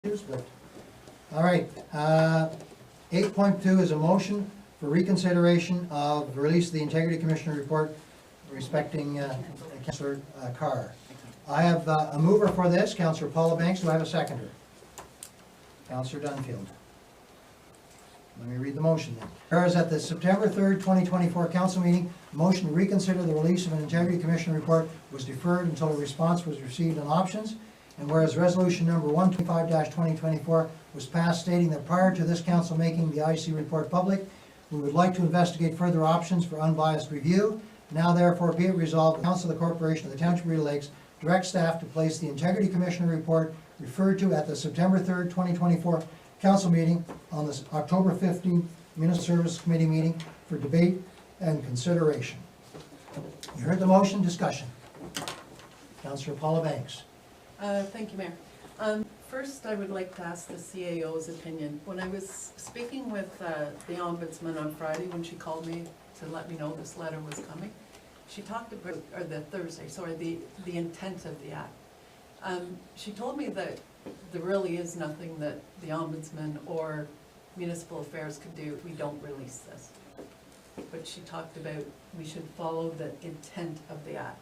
But, all right, 8.2 is a motion for reconsideration of release of the Integrity Commissioner report respecting Councillor Carr. I have a mover for this, Councillor Paula Banks. Do I have a seconder? Councillor Dunfield. Let me read the motion then. Whereas at the September 3rd, 2024 council meeting, a motion to reconsider the release of an Integrity Commission report was deferred until a response was received on options. And whereas resolution number 125-2024 was passed stating that prior to this council making the IC report public, we would like to investigate further options for unbiased review. Now therefore be it resolved, the Council of the Corporation of the Township of Rideau Lakes direct staff to place the Integrity Commissioner report referred to at the September 3rd, 2024 council meeting on this October 15th Municipal Service Committee meeting for debate and consideration. You heard the motion, discussion. Councillor Paula Banks. Thank you, Mayor. First, I would like to ask the CAO's opinion. When I was speaking with the Ombudsman on Friday, when she called me to let me know this letter was coming, she talked about, or the Thursday, sorry, the intent of the act. She told me that there really is nothing that the Ombudsman or Municipal Affairs could do if we don't release this. But she talked about we should follow the intent of the act.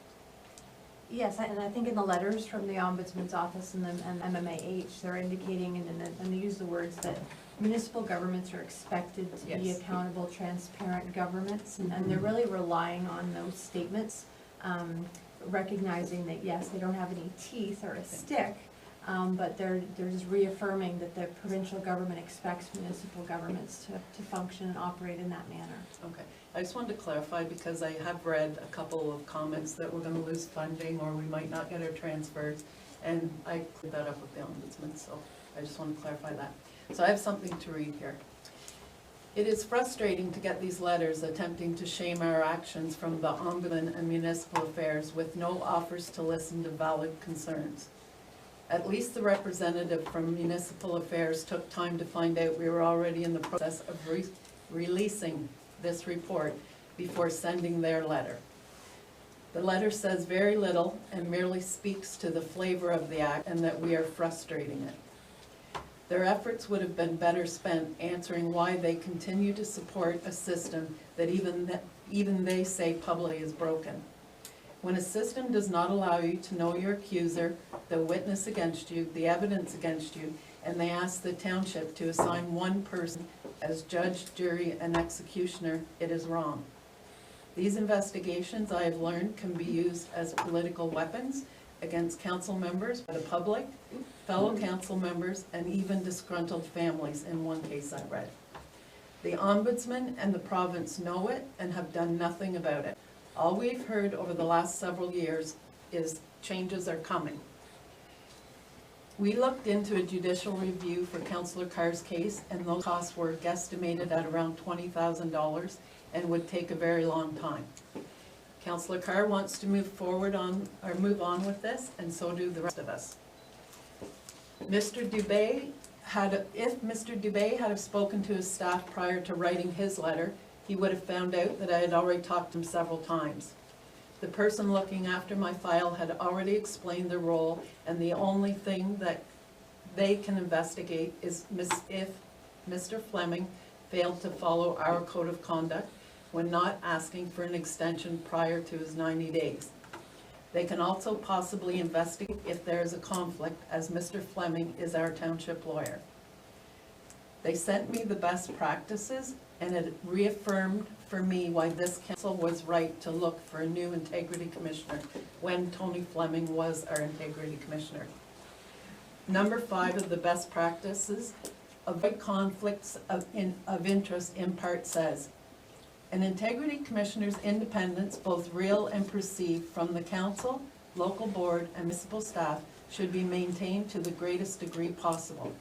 Yes, and I think in the letters from the Ombudsman's office and the MMAH, they're indicating, and they use the words that municipal governments are expected to be accountable, transparent governments, and they're really relying on those statements, recognizing that yes, they don't have any teeth or a stick, but they're just reaffirming that the provincial government expects municipal governments to function and operate in that manner. Okay. I just wanted to clarify because I have read a couple of comments that we're going to lose funding or we might not get our transfers, and I cleared that up with the Ombudsman, so I just want to clarify that. So I have something to read here. It is frustrating to get these letters attempting to shame our actions from the Ombudsman and Municipal Affairs with no offers to listen to valid concerns. At least the representative from Municipal Affairs took time to find out we were already in the process of releasing this report before sending their letter. The letter says very little and merely speaks to the flavor of the act and that we are frustrating it. Their efforts would have been better spent answering why they continue to support a system that even they say publicly is broken. When a system does not allow you to know your accuser, the witness against you, the evidence against you, and they ask the township to assign one person as judge, jury, and executioner, it is wrong. These investigations, I have learned, can be used as political weapons against council members, the public, fellow council members, and even disgruntled families in one case I read. The Ombudsman and the province know it and have done nothing about it. All we've heard over the last several years is changes are coming. We looked into a judicial review for Councillor Carr's case, and those costs were guesstimated at around $20,000 and would take a very long time. Councillor Carr wants to move on with this, and so do the rest of us. If Mr. Dubé had have spoken to his staff prior to writing his letter, he would have found out that I had already talked to him several times. The person looking after my file had already explained their role, and the only thing that they can investigate is if Mr. Fleming failed to follow our code of conduct when not asking for an extension prior to his 90 days. They can also possibly investigate if there is a conflict, as Mr. Fleming is our township lawyer. They sent me the best practices, and it reaffirmed for me why this council was right to look for a new integrity commissioner when Tony Fleming was our integrity commissioner. Number 5 of the best practices, avoid conflicts of interest in part says, an integrity commissioner's independence, both real and perceived, from the council, local board, and municipal staff should be maintained to the greatest degree possible.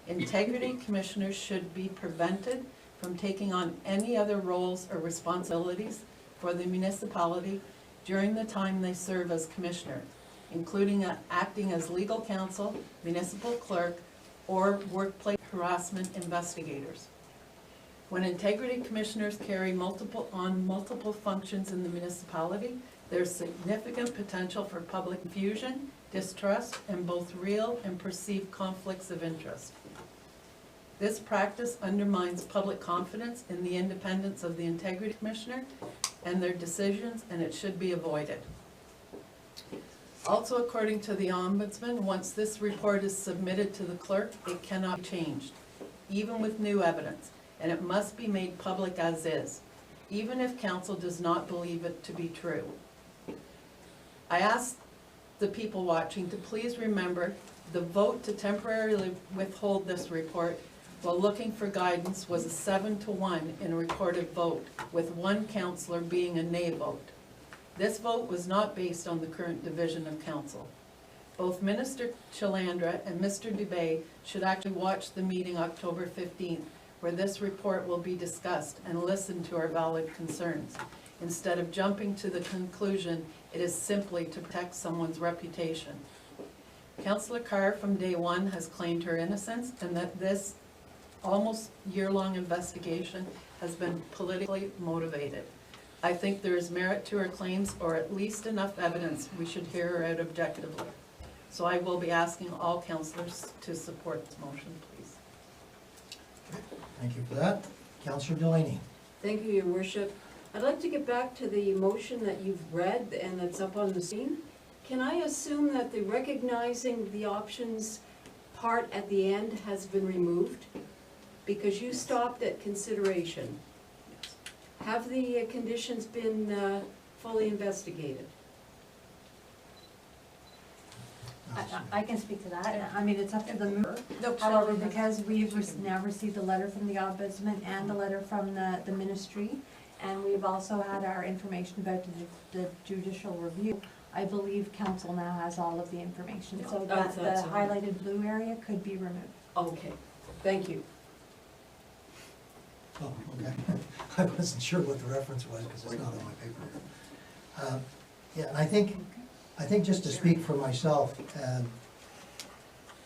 Integrity commissioners should be prevented from taking on any other roles or responsibilities for the municipality during the time they serve as commissioner, including acting as legal counsel, municipal clerk, or workplace harassment investigators. When integrity commissioners carry multiple functions in the municipality, there's significant potential for public confusion distrust, and both real and perceived conflicts of interest. This practice undermines public confidence in the independence of the Integrity Commissioner and their decisions, and it should be avoided. Also, according to the Ombudsman, once this report is submitted to the clerk, it cannot be changed, even with new evidence, and it must be made public as is, even if council does not believe it to be true. I ask the people watching to please remember the vote to temporarily withhold this report while looking for guidance was a 7-1 in a recorded vote, with one councillor being a nay vote. This vote was not based on the current division of council. Both Minister Chalandra and Mr. Dubé should actually watch the meeting October 15th, where this report will be discussed, and listen to our valid concerns, instead of jumping to the conclusion it is simply to protect someone's reputation. Councillor Carr from day one has claimed her innocence, and that this almost year-long investigation has been politically motivated. I think there is merit to her claims, or at least enough evidence we should hear her out objectively. So I will be asking all councillors to support this motion, please. Thank you for that. Councillor Delaney. Thank you, Your Worship. I'd like to get back to the motion that you've read and that's up on the screen. Can I assume that the recognizing the options part at the end has been removed? Because you stopped at consideration. Have the conditions been fully investigated? I can speak to that. I mean, it's up to the mover. No, However, Shelley, because we've now received a letter from the Ombudsman and a letter from the ministry, and we've also had our information about the judicial review, I believe council now has all of the information, so that the highlighted blue area could be removed. Okay, thank you. Oh, okay. I wasn't sure what the reference was because it's not on my paper here. Yeah, and I think just to speak for myself,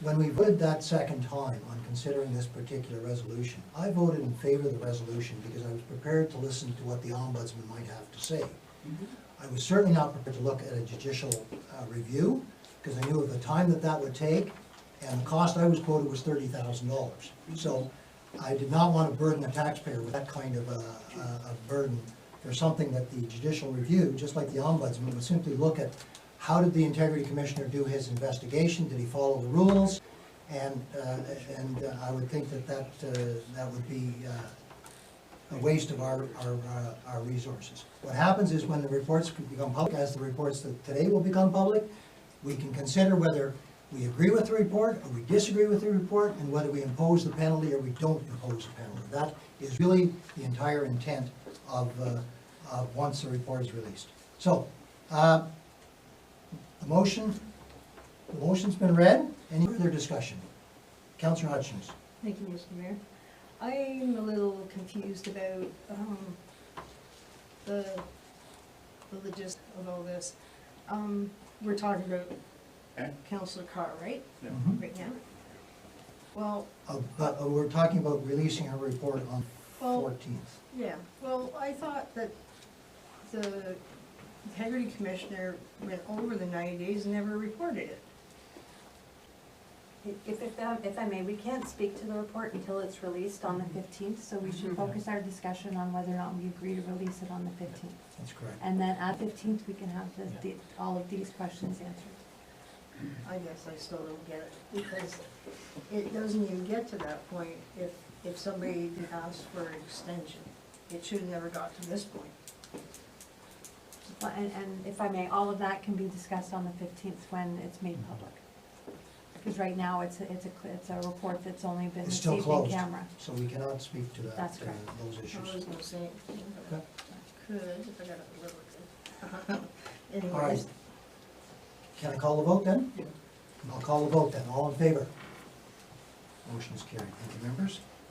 when we voted that second time on considering this particular resolution, I voted in favor of the resolution because I was prepared to listen to what the Ombudsman might have to say. I was certainly not prepared to look at a judicial review because I knew of the time that would take, and the cost I was quoted was $30,000. So I did not want to burden the taxpayer with that kind of a burden for something that the judicial review, just like the Ombudsman, would simply look at how did the Integrity Commissioner do his investigation, did he follow the rules, and I would think that would be a waste of our resources. What happens is when the reports become public, as the reports that today will become public, we can consider whether we agree with the report or we disagree with the report, and whether we impose the penalty or we don't impose the penalty. That is really the entire intent of once the report is released. So, the motion's been read. Any further discussion? Councillor Hutchins. Thank you, Mr. Mayor. I'm a little confused about the logistics of all this. We're talking about Councillor Carr, right? Mhm. Right now? Well, But we're talking about releasing her report on Well- 14th. yeah, well, I thought that the Integrity Commissioner went over the 90 days and never reported it. If I may, we can't speak to the report until it's released on the 15th, so we should focus our discussion on whether or not we agree to release it on the 15th. That's correct. And then at 15th, we can have all of these questions answered. I guess I still don't get it, because it doesn't even get to that point if somebody asks for an extension. It should have never got to this point. Well, and if I may, all of that can be discussed on the 15th when it's made public. Because right now, it's a report that's only been It's still received in closed, camera. so we cannot speak to that, That's correct. those I issues. was gonna say, Okay. I could, if I got a little bit. All right. Anyways, Can I call the vote then? Yeah. I'll call the vote then. All in favor? Motion is carried. Thank you, members.